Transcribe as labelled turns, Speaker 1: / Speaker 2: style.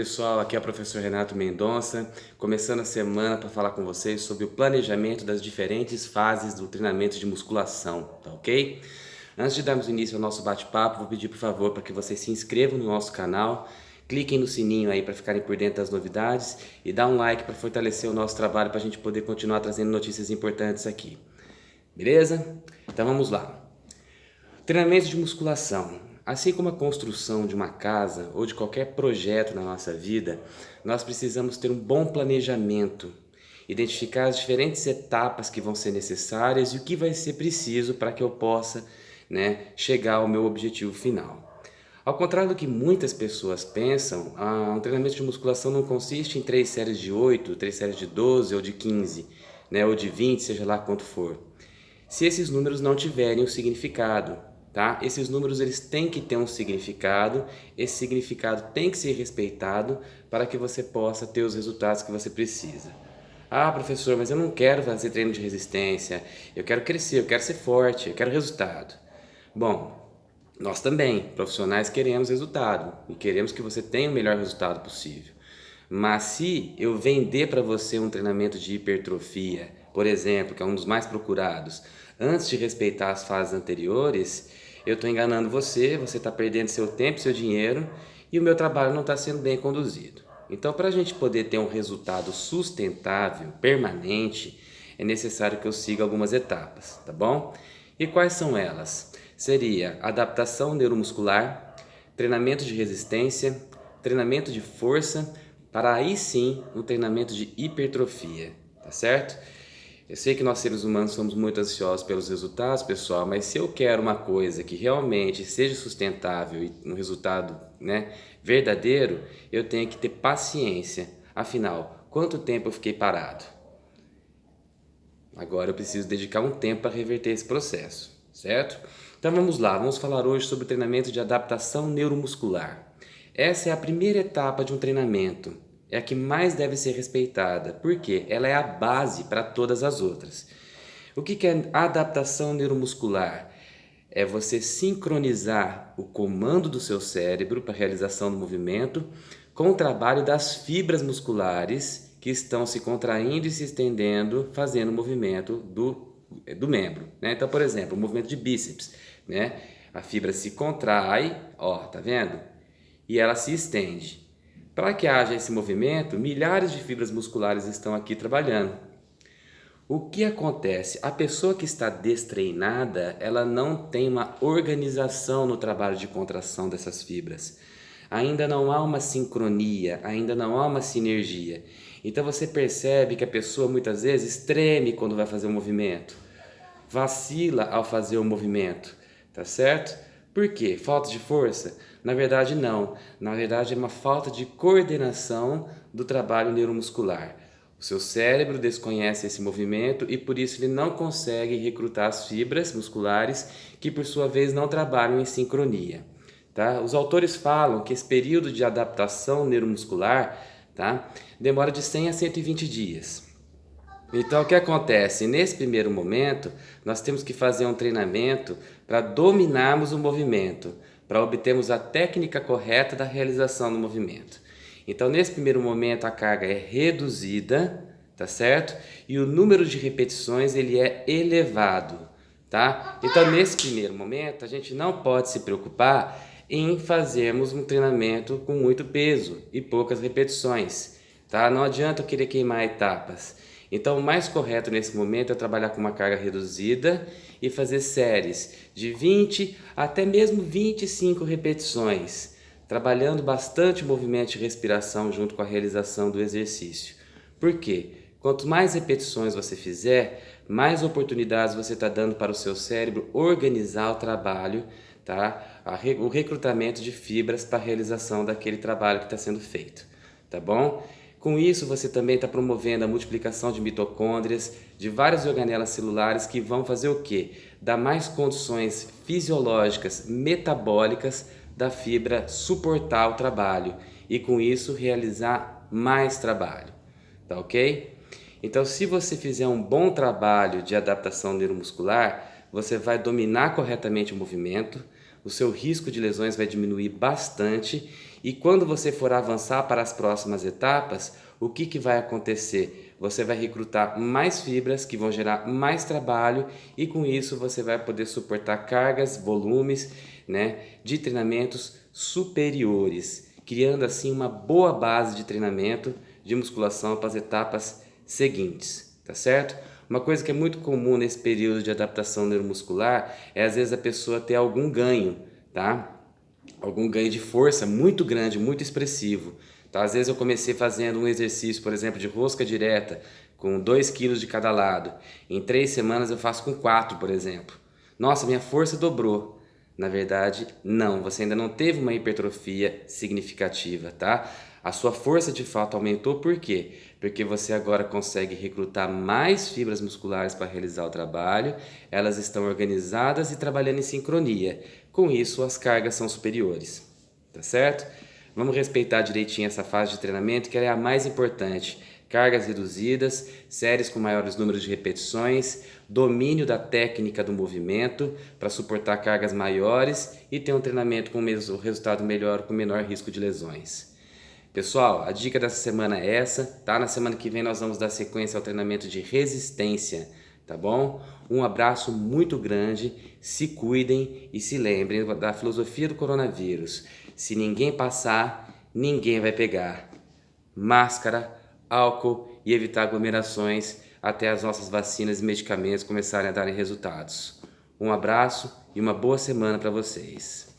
Speaker 1: pessoal, aqui é o professor Renato Mendonça, começando a semana para falar com vocês sobre o planejamento das diferentes fases do treinamento de musculação, tá ok? Antes de darmos início ao nosso bate-papo, vou pedir por favor para que vocês se inscrevam no nosso canal, cliquem no sininho aí para ficarem por dentro das novidades e dá um like para fortalecer o nosso trabalho para a gente poder continuar trazendo notícias importantes aqui, beleza? Então vamos lá. Treinamento de musculação. Assim como a construção de uma casa ou de qualquer projeto na nossa vida, nós precisamos ter um bom planejamento, identificar as diferentes etapas que vão ser necessárias e o que vai ser preciso para que eu possa, chegar ao meu objetivo final. Ao contrário do que muitas pessoas pensam, um treinamento de musculação não consiste em 3 séries de 8, 3 séries de 12 ou de 15, ou de 20, seja lá quanto for. Se esses números não tiverem um significado, tá? Esses números eles têm que ter um significado, esse significado tem que ser respeitado para que você possa ter os resultados que você precisa. Ah, professor, mas eu não quero fazer treino de resistência, eu quero crescer, eu quero ser forte, eu quero resultado. Bom, nós também, profissionais, queremos resultado e queremos que você tenha o melhor resultado possível. Mas se eu vender para você um treinamento de hipertrofia, por exemplo, que é um dos mais procurados, antes de respeitar as fases anteriores, eu estou enganando você, você está perdendo seu tempo, seu dinheiro e o meu trabalho não está sendo bem conduzido. Então, para a gente poder ter um resultado sustentável, permanente, é necessário que eu siga algumas etapas, tá bom? E quais são elas? Seria adaptação neuromuscular, treinamento de resistência, treinamento de força, para aí sim um treinamento de hipertrofia, tá certo? Eu sei que nós seres humanos somos muito ansiosos pelos resultados, pessoal, mas se eu quero uma coisa que realmente seja sustentável e um resultado, verdadeiro, eu tenho que ter paciência. Afinal, quanto tempo eu fiquei parado? Agora eu preciso dedicar um tempo para reverter esse processo, certo? Então vamos lá, vamos falar hoje sobre o treinamento de adaptação neuromuscular. Essa é a primeira etapa de um treinamento. É a que mais deve ser respeitada, porque ela é a base para todas as outras. O que é adaptação neuromuscular? É você sincronizar o comando do seu cérebro para a realização do movimento com o trabalho das fibras musculares que estão se contraindo e se estendendo, fazendo o movimento do membro. Então, por exemplo, o movimento de bíceps. A fibra se contrai, tá vendo? E ela se estende. Para que haja esse movimento, milhares de fibras musculares estão aqui trabalhando. O que acontece? A pessoa que está destreinada, ela não tem uma organização no trabalho de contração dessas fibras. Ainda não há uma sincronia, ainda não há uma sinergia. Então você percebe que a pessoa muitas vezes treme quando vai fazer um movimento, vacila ao fazer o movimento, tá certo? Por quê? Falta de força? Na verdade não, na verdade é uma falta de coordenação do trabalho neuromuscular. O seu cérebro desconhece esse movimento e por isso ele não consegue recrutar as fibras musculares que por sua vez não trabalham em sincronia. Tá? Os autores falam que esse período de adaptação neuromuscular, demora de 100 a 120 dias. Então o que acontece? Nesse primeiro momento, nós temos que fazer um treinamento para dominarmos o movimento, para obtermos a técnica correta da realização do movimento. Então nesse primeiro momento a carga é reduzida, tá certo? E o número de repetições ele é elevado, tá? Então nesse primeiro momento a gente não pode se preocupar em fazermos um treinamento com muito peso e poucas repetições, tá? Não adianta eu querer queimar etapas. Então o mais correto nesse momento é trabalhar com uma carga reduzida e fazer séries de 20 até mesmo 25 repetições, trabalhando bastante o movimento de respiração junto com a realização do exercício. Por quê? Quanto mais repetições você fizer, mais oportunidades você está dando para o seu cérebro organizar o trabalho, o recrutamento de fibras para a realização daquele trabalho que está sendo feito, tá bom? Com isso, você também está promovendo a multiplicação de mitocôndrias, de várias organelas celulares que vão fazer o quê? Dar mais condições fisiológicas, metabólicas da fibra suportar o trabalho e com isso realizar mais trabalho, tá ok? Então, se você fizer um bom trabalho de adaptação neuromuscular, você vai dominar corretamente o movimento, o seu risco de lesões vai diminuir bastante E quando você for avançar para as próximas etapas, o que vai acontecer? Você vai recrutar mais fibras que vão gerar mais trabalho e com isso você vai poder suportar cargas, volumes, né, de treinamentos superiores, criando assim uma boa base de treinamento de musculação para as etapas seguintes, tá certo? Uma coisa que é muito comum nesse período de adaptação neuromuscular é às vezes a pessoa ter algum ganho, tá? Algum ganho de força muito grande, muito expressivo. Tá? Às vezes eu comecei fazendo um exercício, por exemplo, de rosca direta, com 2 quilos de cada lado. Em 3 semanas eu faço com 4, por exemplo. Nossa, minha força dobrou. Na verdade, não, você ainda não teve uma hipertrofia significativa, tá? A sua força de fato aumentou, por quê? Porque você agora consegue recrutar mais fibras musculares para realizar o trabalho, elas estão organizadas e trabalhando em sincronia. Com isso, as cargas são superiores, tá certo? Vamos respeitar direitinho essa fase de treinamento, que ela é a mais importante. Cargas reduzidas, séries com maiores números de repetições, domínio da técnica do movimento para suportar cargas maiores e ter um treinamento com o resultado melhor, com menor risco de lesões. Pessoal, a dica dessa semana é essa, tá? Na semana que vem nós vamos dar sequência ao treinamento de resistência, tá bom? Um abraço muito grande, se cuidem e se lembrem da filosofia do coronavírus. Se ninguém passar, ninguém vai pegar. Máscara, álcool e evitar aglomerações até as nossas vacinas e medicamentos começarem a darem resultados. Um abraço e uma boa semana para vocês.